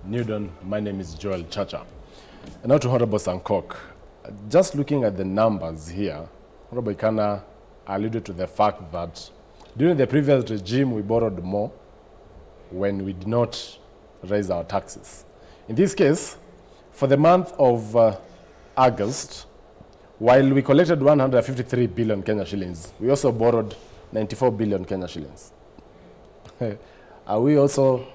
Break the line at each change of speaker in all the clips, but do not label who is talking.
Newton, my name is Joel Chacha. And now to Honorable Sankok. Just looking at the numbers here, Honorable Ikana alluded to the fact that during the previous regime we borrowed more when we did not raise our taxes. In this case, for the month of August, while we collected 153 billion Kenya shillings, we also borrowed 94 billion Kenya shillings. Are we also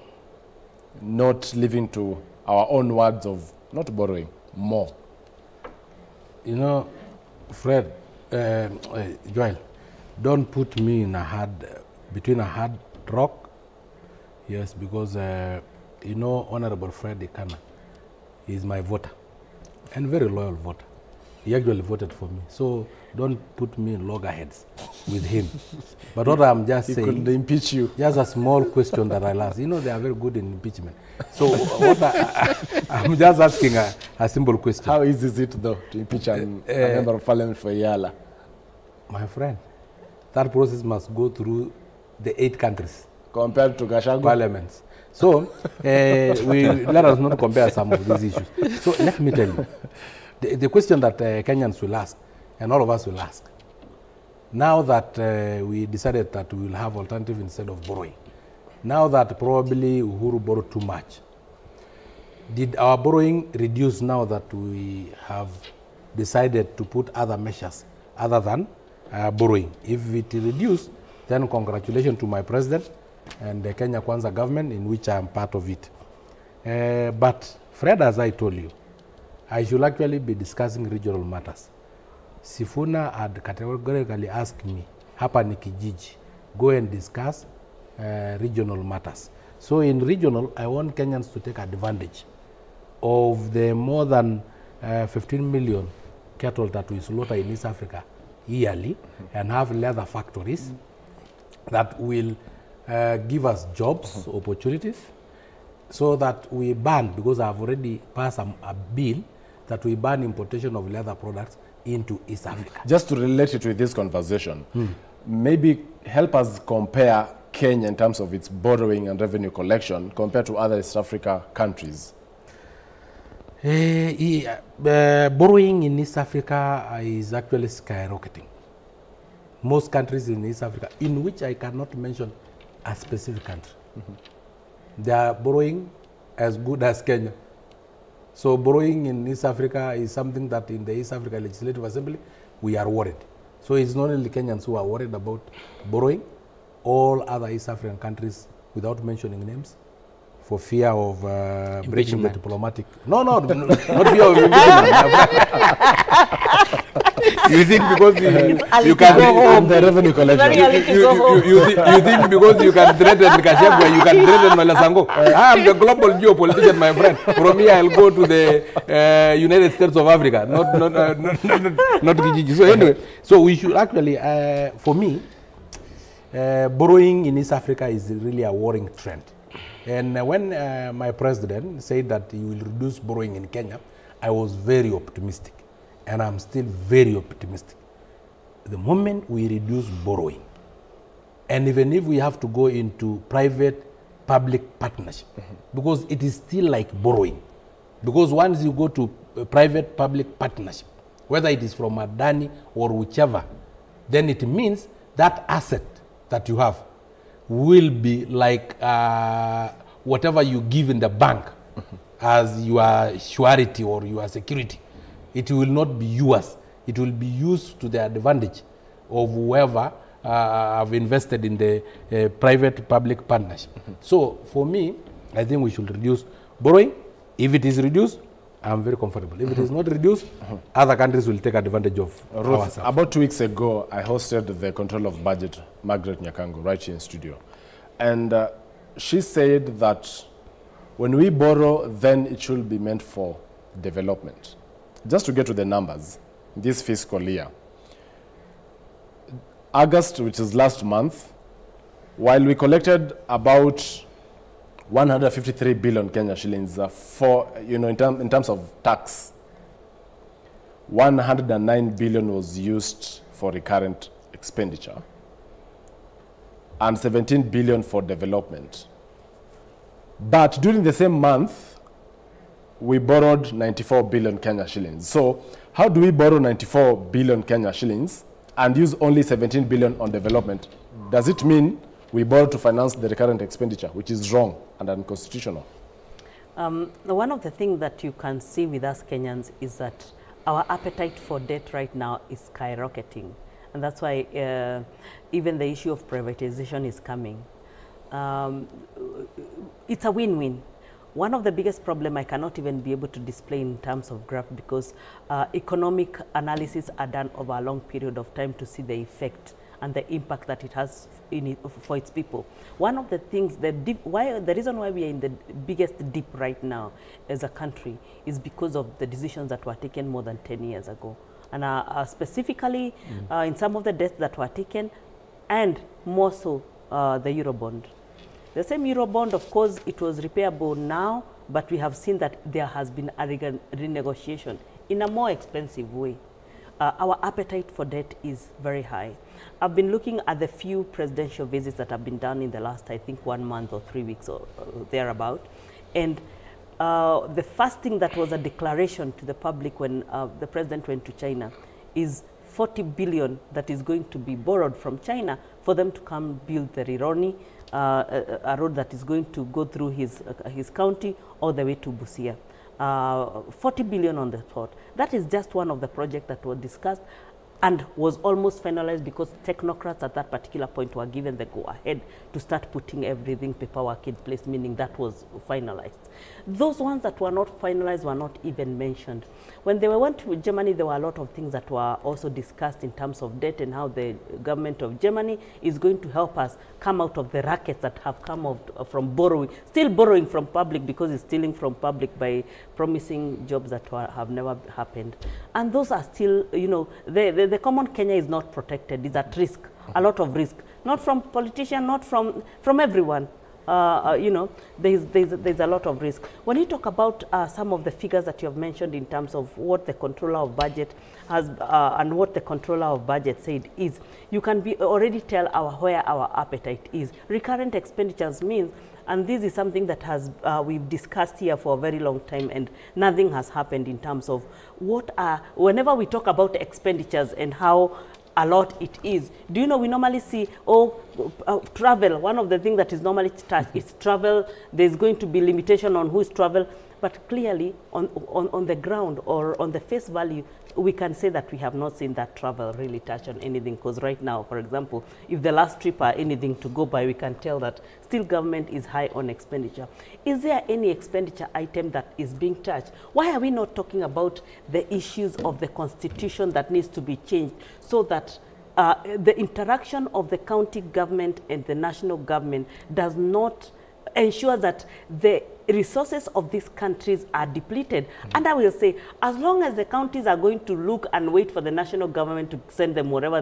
not living to our own words of not borrowing more?
You know, Fred, Joel, don't put me in between a hard rock. Yes, because, you know, Honorable Fred Ikana is my voter and very loyal voter. He actually voted for me. So don't put me in loggerheads with him. But what I'm just saying,
could impeach you.
Just a small question that I'll ask. You know, they are very good in impeachment. So what I'm just asking a simple question.
How easy is it, though, to impeach a member of parliament for Yala?
My friend, that process must go through the 8 countries.
Compared to Gashago?
Parliaments. So let us not compare some of these issues. So let me tell you. The question that Kenyans will ask, and all of us will ask, now that we decided that we will have alternative instead of borrowing, now that probably Uhuru borrowed too much, did our borrowing reduce now that we have decided to put other measures other than borrowing? If it reduced, then congratulations to my president and the Kenya Kwanza government, in which I am part of it. But Fred, as I told you, I should actually be discussing regional matters. Sifuna had categorically asked me, hapa ni kijiji, go and discuss regional matters. So in regional, I want Kenyans to take advantage of the more than 15 million cattle that we slaughter in East Africa yearly and have leather factories that will give us jobs, opportunities, so that we ban, because I have already passed a bill that we ban importation of leather products into East Africa.
Just to relate it with this conversation, maybe help us compare Kenya in terms of its borrowing and revenue collection compared to other East Africa countries.
Borrowing in East Africa is actually skyrocketing. Most countries in East Africa, in which I cannot mention a specific country, they are borrowing as good as Kenya. So borrowing in East Africa is something that in the East Africa Legislative Assembly, we are worried. So it's not only Kenyans who are worried about borrowing, all other East African countries, without mentioning names, for fear of breaking the diplomatic. No, not fear of impeachment. You think because you can
the revenue collection.
You think because you can threaten Kashagwa, you can threaten Malasango. I am the global geopolitician, my friend. From here, I'll go to the United States of Africa, not Kijiji. So anyway, so we should actually, for me, borrowing in East Africa is really a worrying trend. And when my president said that he will reduce borrowing in Kenya, I was very optimistic. And I'm still very optimistic. The moment we reduce borrowing, and even if we have to go into private-public partnership, because it is still like borrowing. Because once you go to private-public partnership, whether it is from Adani or whichever, then it means that asset that you have will be like whatever you give in the bank as your surety or your security. It will not be yours. It will be used to the advantage of whoever have invested in the private-public partnership. So for me, I think we should reduce borrowing. If it is reduced, I'm very comfortable. If it is not reduced, other countries will take advantage of ourselves.
About 2 weeks ago, I hosted the Control of Budget, Margaret Nyakango, right here in studio. And she said that when we borrow, then it should be meant for development. Just to get to the numbers, this fiscal year, August, which is last month, while we collected about 153 billion Kenya shillings for, you know, in terms of tax, 109 billion was used for recurrent expenditure and 17 billion for development. But during the same month, we borrowed 94 billion Kenya shillings. So how do we borrow 94 billion Kenya shillings and use only 17 billion on development? Does it mean we borrow to finance the recurrent expenditure, which is wrong and unconstitutional?
One of the things that you can see with us Kenyans is that our appetite for debt right now is skyrocketing. And that's why even the issue of privatization is coming. It's a win-win. One of the biggest problems I cannot even be able to display in terms of graph because economic analysis are done over a long period of time to see the effect and the impact that it has in it for its people. One of the things, the reason why we are in the biggest dip right now as a country is because of the decisions that were taken more than 10 years ago. And specifically in some of the debts that were taken, and more so the Eurobond. The same Eurobond, of course, it was repayable now, but we have seen that there has been a renegotiation in a more expensive way. Our appetite for debt is very high. I've been looking at the few presidential visits that have been done in the last, I think, 1 month or 3 weeks or thereabout. And the first thing that was a declaration to the public when the president went to China is 40 billion that is going to be borrowed from China for them to come build the Rironi, a road that is going to go through his county all the way to Busia. 40 billion on the spot. That is just one of the projects that was discussed and was almost finalized because technocrats at that particular point were given the go-ahead to start putting everything paperwork in place, meaning that was finalized. Those ones that were not finalized were not even mentioned. When they went to Germany, there were a lot of things that were also discussed in terms of debt and how the government of Germany is going to help us come out of the rackets that have come out from borrowing, still borrowing from public because it's stealing from public by promising jobs that have never happened. And those are still, you know, the common Kenya is not protected. It's at risk, a lot of risk, not from politicians, not from everyone. You know, there's a lot of risk. When you talk about some of the figures that you have mentioned in terms of what the controller of budget has and what the controller of budget said is, you can already tell where our appetite is. Recurrent expenditures means, and this is something that has we've discussed here for a very long time, and nothing has happened in terms of whenever we talk about expenditures and how a lot it is. Do you know, we normally see, travel, one of the things that is normally touched is travel. There's going to be limitation on who's travel, but clearly on the ground or on the face value, we can say that we have not seen that travel really touch on anything, because right now, for example, if the last trip are anything to go by, we can tell that still government is high on expenditure. Is there any expenditure item that is being touched? Why are we not talking about the issues of the constitution that needs to be changed so that the interaction of the county government and the national government does not ensure that the resources of these countries are depleted? And I will say, as long as the counties are going to look and wait for the national government to send them wherever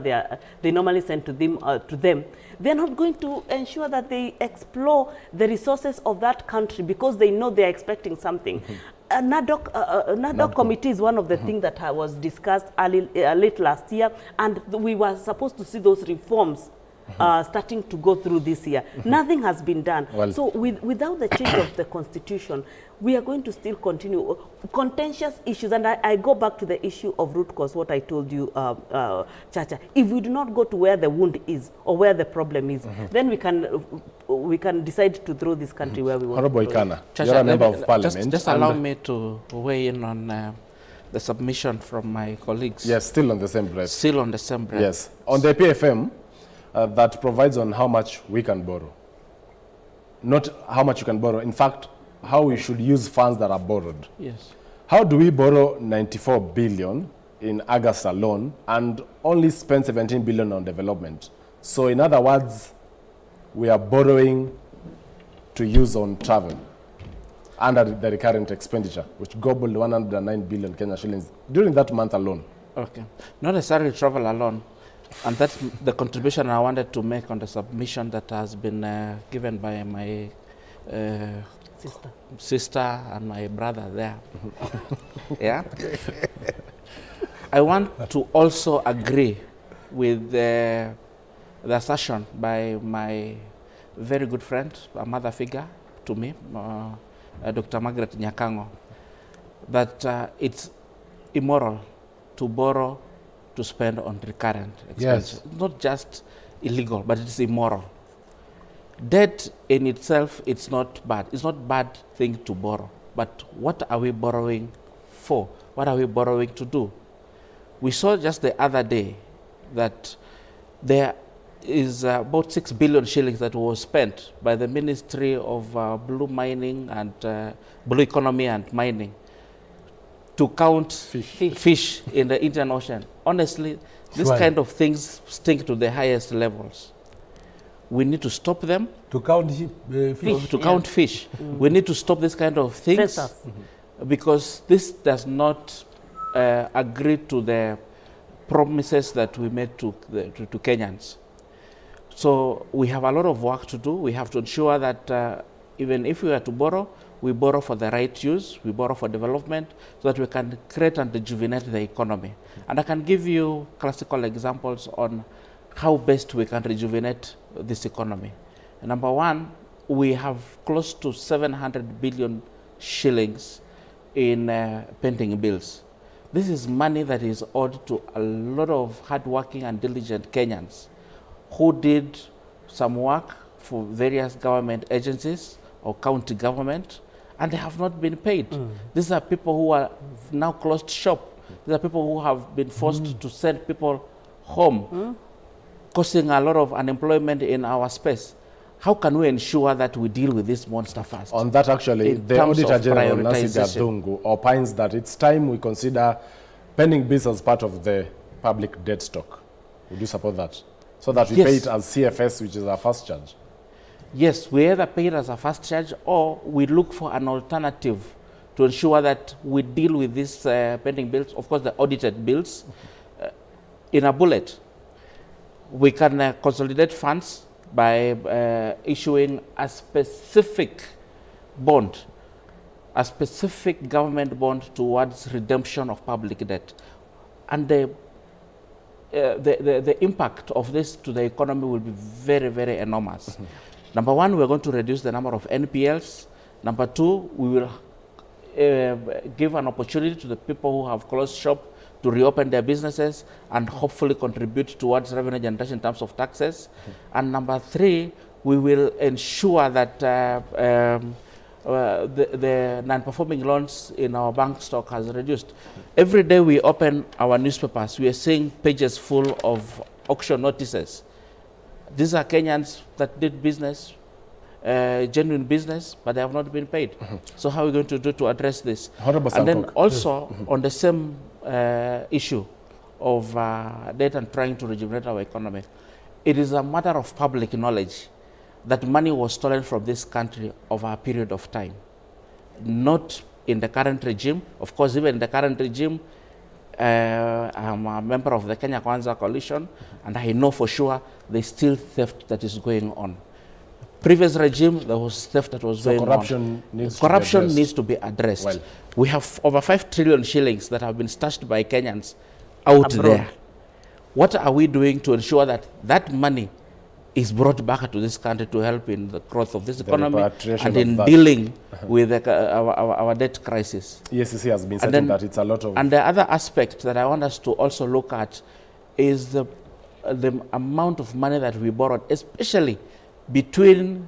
they normally send to them, they're not going to ensure that they explore the resources of that country because they know they're expecting something. NADOC committee is one of the things that was discussed late last year, and we were supposed to see those reforms starting to go through this year. Nothing has been done. Well, so without the change of the constitution, we are going to still continue contentious issues. And I go back to the issue of root cause, what I told you, Chacha. If we do not go to where the wound is or where the problem is, then we can decide to throw this country where we want to throw it.
Chacha, you're a member of parliament. Just allow me to weigh in on the submission from my colleagues.
Yes, still on the same breath.
Still on the same breath.
Yes. On the PFM, that provides on how much we can borrow. Not how much you can borrow. In fact, how we should use funds that are borrowed.
Yes.
How do we borrow 94 billion in August alone and only spend 17 billion on development? So in other words, we are borrowing to use on travel under the recurrent expenditure, which gobbled 109 billion Kenya shillings during that month alone.
Okay. Not necessarily travel alone. And that's the contribution I wanted to make on the submission that has been given by my sister and my brother there. Yeah. I want to also agree with the assertion by my very good friend, a mother figure to me, Dr. Margaret Nyakango, that it's immoral to borrow to spend on recurrent expenses.
Yes.
Not just illegal, but it's immoral. Debt in itself, it's not bad. It's not a bad thing to borrow. But what are we borrowing for? What are we borrowing to do? We saw just the other day that there is about 6 billion shillings that was spent by the Ministry of Blue Mining and Blue Economy and Mining to count fish in the Indian Ocean. Honestly, this kind of things stink to the highest levels. We need to stop them.
To count fish.
To count fish. We need to stop this kind of things because this does not agree to the promises that we made to Kenyans. So we have a lot of work to do. We have to ensure that even if we are to borrow, we borrow for the right use, we borrow for development, so that we can create and rejuvenate the economy. And I can give you classical examples on how best we can rejuvenate this economy. Number one, we have close to 700 billion shillings in pending bills. This is money that is owed to a lot of hardworking and diligent Kenyans who did some work for various government agencies or county government, and they have not been paid. These are people who are now closed shop. These are people who have been forced to send people home, causing a lot of unemployment in our space. How can we ensure that we deal with this monster fast?
On that, actually, the Auditor General, Nancy Gathungu, opines that it's time we consider pending bills as part of the public debt stock. Would you support that? So that we pay it as CFS, which is our first charge.
Yes, we either pay it as a first charge or we look for an alternative to ensure that we deal with these pending bills, of course the audited bills, in a bullet. We can consolidate funds by issuing a specific bond, a specific government bond towards redemption of public debt. And the impact of this to the economy will be very, very enormous. Number one, we're going to reduce the number of NPLs. Number two, we will give an opportunity to the people who have closed shop to reopen their businesses and hopefully contribute towards revenue generation in terms of taxes. And number three, we will ensure that the non-performing loans in our bank stock has reduced. Every day we open our newspapers, we are seeing pages full of auction notices. These are Kenyans that did business, genuine business, but they have not been paid. So how are we going to do to address this? And then also on the same issue of debt and trying to rejuvenate our economy, it is a matter of public knowledge that money was stolen from this country over a period of time. Not in the current regime. Of course, even in the current regime, I'm a member of the Kenya Kwanza coalition, and I know for sure there's still theft that is going on. Previous regime, there was theft that was going on. Corruption needs to be addressed. Well, we have over 5 trillion shillings that have been stashed by Kenyans out there. What are we doing to ensure that that money is brought back to this country to help in the growth of this economy and in dealing with our debt crisis?
ESCC has been saying that it's a lot of...
And the other aspect that I want us to also look at is the amount of money that we borrowed, especially between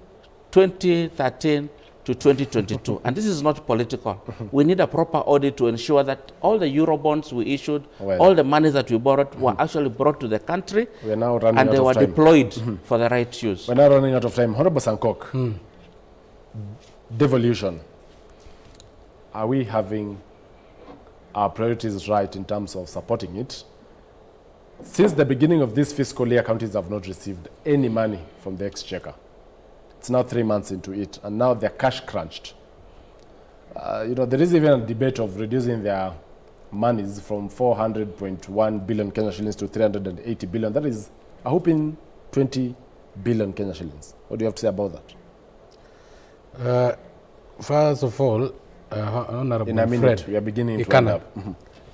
2013 to 2022. And this is not political. We need a proper audit to ensure that all the Eurobonds we issued, all the money that we borrowed were actually brought to the country,
we are now running
and
out
they
of
were
time.
Deployed for the right use.
We're now running out of time. Honorable Sankok, devolution. Are we having our priorities right in terms of supporting it? Since the beginning of this fiscal year, counties have not received any money from the exchequer. It's now 3 months into it, and now they're cash crunched. You know, there is even a debate of reducing their monies from 400.1 billion Kenya shillings to 380 billion. That is a whopping 20 billion Kenya shillings. What do you have to say about
that? First of all, Honorable
in a minute, we are beginning to end up.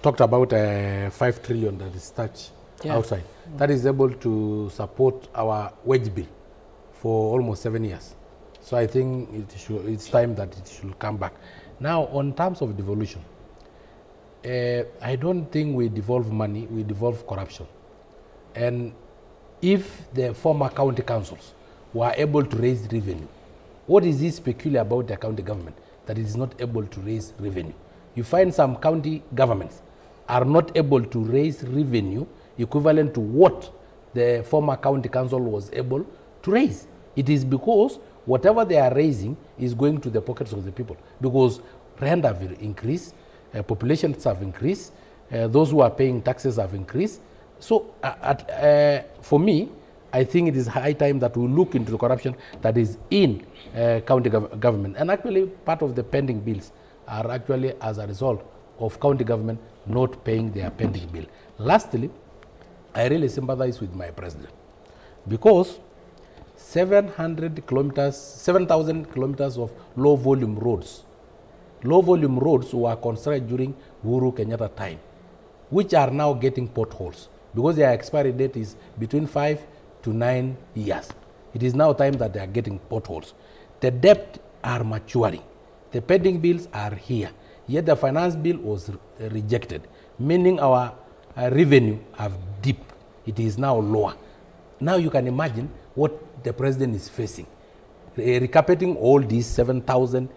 Talked about 5 trillion that is stuck outside. That is able to support our wage bill for almost 7 years.
So I think it's time that it should come back. Now, on terms of devolution, I don't think we devolve money, we devolve corruption. And if the former county councils were able to raise revenue, what is this peculiar about the county government that it is not able to raise revenue? You find some county governments are not able to raise revenue equivalent to what the former county council was able to raise. It is because whatever they are raising is going to the pockets of the people, because rent have increased, populations have increased, those who are paying taxes have increased. So for me, I think it is high time that we look into the corruption that is in county government. And actually, part of the pending bills are actually as a result of county government not paying their pending bill. Lastly, I really sympathize with my president, because 7,000 kilometers of low-volume roads were constructed during Uhuru Kenyatta time, which are now getting potholes because their expiry date is between 5 to 9 years. It is now time that they are getting potholes. The debt are maturing. The pending bills are here. Yet the finance bill was rejected, meaning our revenue have dipped. It is now lower. Now you can imagine what the president is facing. Recapping all these 7,000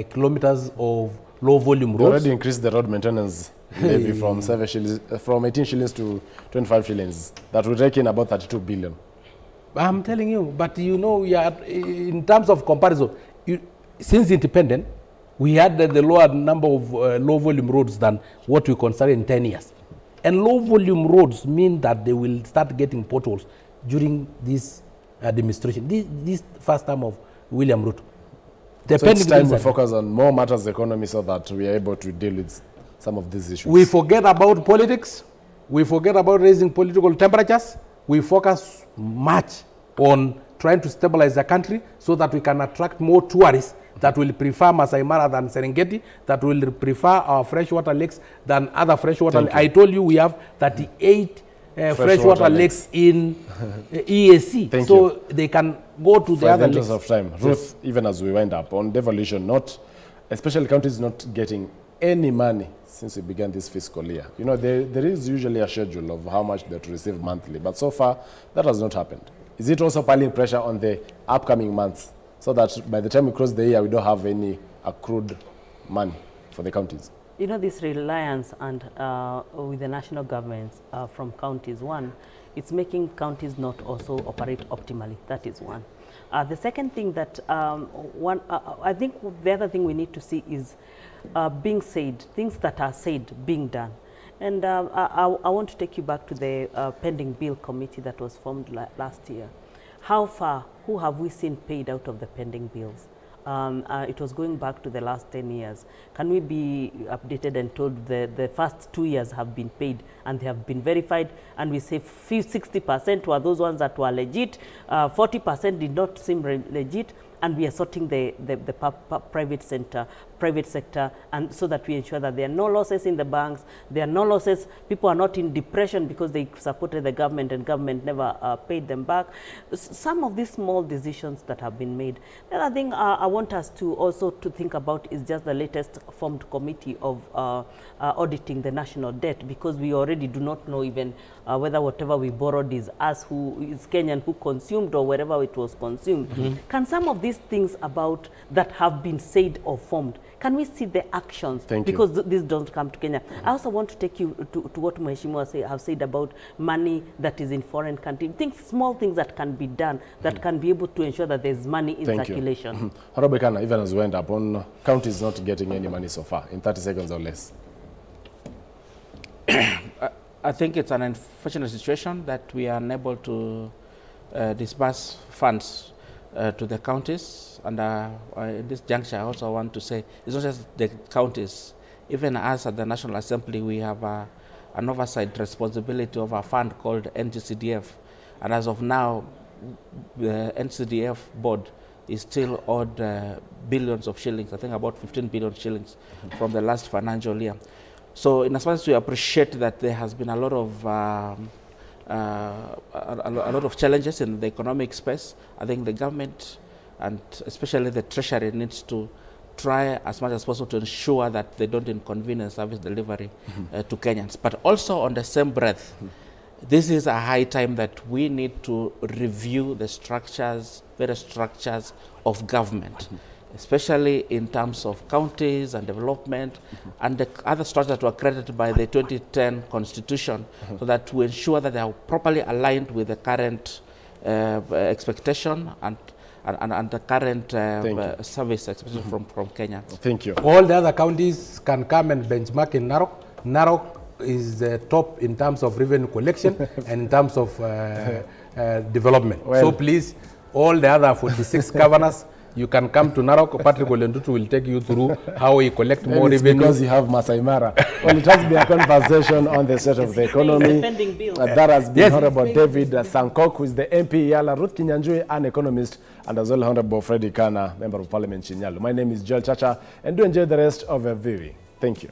kilometers of low-volume roads.
They already increased the road maintenance levy from 18 shillings to 25 shillings. That would rake in about 32 billion.
I'm telling you, but you know, we are, in terms of comparison, since independent, we had the lower number of low-volume roads than what we consider in 10 years. And low-volume roads mean that they will start getting potholes during this administration, this first term of William Ruto.
So it's time we focus on more matters economy so that we are able to deal with some of these issues.
We forget about politics. We forget about raising political temperatures. We focus much on trying to stabilize the country so that we can attract more tourists that will prefer Masai Mara than Serengeti, that will prefer our freshwater lakes than other freshwater lakes. I told you we have 38 freshwater lakes in EAC. So they can go to the other lakes.
Of time, Ruth, even as we wind up on devolution, especially counties not getting any money since we began this fiscal year. You know, there is usually a schedule of how much they receive monthly, but so far that has not happened. Is it also piling pressure on the upcoming months so that by the time we close the year, we don't have any accrued money for the counties?
You know, this reliance and with the national governments from counties, one, it's making counties not also operate optimally. That is one. The second thing that I think the other thing we need to see is being said, things that are said being done. And I want to take you back to the pending bill committee that was formed last year. How far, who have we seen paid out of the pending bills? It was going back to the last 10 years. Can we be updated and told the first 2 years have been paid and they have been verified, and we say 60% were those ones that were legit, 40% did not seem legit, and we are sorting the private sector, and so that we ensure that there are no losses in the banks, there are no losses, people are not in depression because they supported the government and government never paid them back. Some of these small decisions that have been made. The other thing I want us to also to think about is just the latest formed committee of auditing the national debt, because we already do not know even whether whatever we borrowed is us who is Kenyan who consumed or wherever it was consumed. Can some of these things about that have been said or formed, can we see the actions? Because these don't come to Kenya. I also want to take you to what Mheshimiwa have said about money that is in foreign countries. Small things that can be done that can be able to ensure that there's money in circulation.
Honorable Kana, even as we went up on counties not getting any money so far, in 30 seconds or less.
I think it's an unfortunate situation that we are unable to disburse funds to the counties. And in this juncture, I also want to say it's not just the counties. Even us at the National Assembly, we have an oversight responsibility of a fund called NGCDF. And as of now, the NCDF board is still owed billions of shillings, I think about 15 billion shillings from the last financial year. So in as much as we appreciate that there has been a lot of challenges in the economic space, I think the government and especially the Treasury needs to try as much as possible to ensure that they don't inconvenience service delivery to Kenyans. But also on the same breath, this is a high time that we need to review the structures, various structures of government, especially in terms of counties and development and the other structures that were created by the 2010 Constitution, so that we ensure that they are properly aligned with the current expectation and the current service expectation from Kenya.
Thank you.
All the other counties can come and benchmark in Narok. Narok is top in terms of revenue collection and in terms of development.
Well,
so please, all the other 46 governors, you can come to Narok. Patrick Olendutu will take you through how we collect more revenue.
Because you have Masai Mara. Well, it has been a conversation on the state of the economy. That has been Honorable David Sankok, who is the MP Yala, Ruth Kinyanjui, an economist, and as well Honorable Freddy Kana, Member of Parliament Chinyalu. My name is Joel Chacha, and do enjoy the rest of your viewing. Thank you.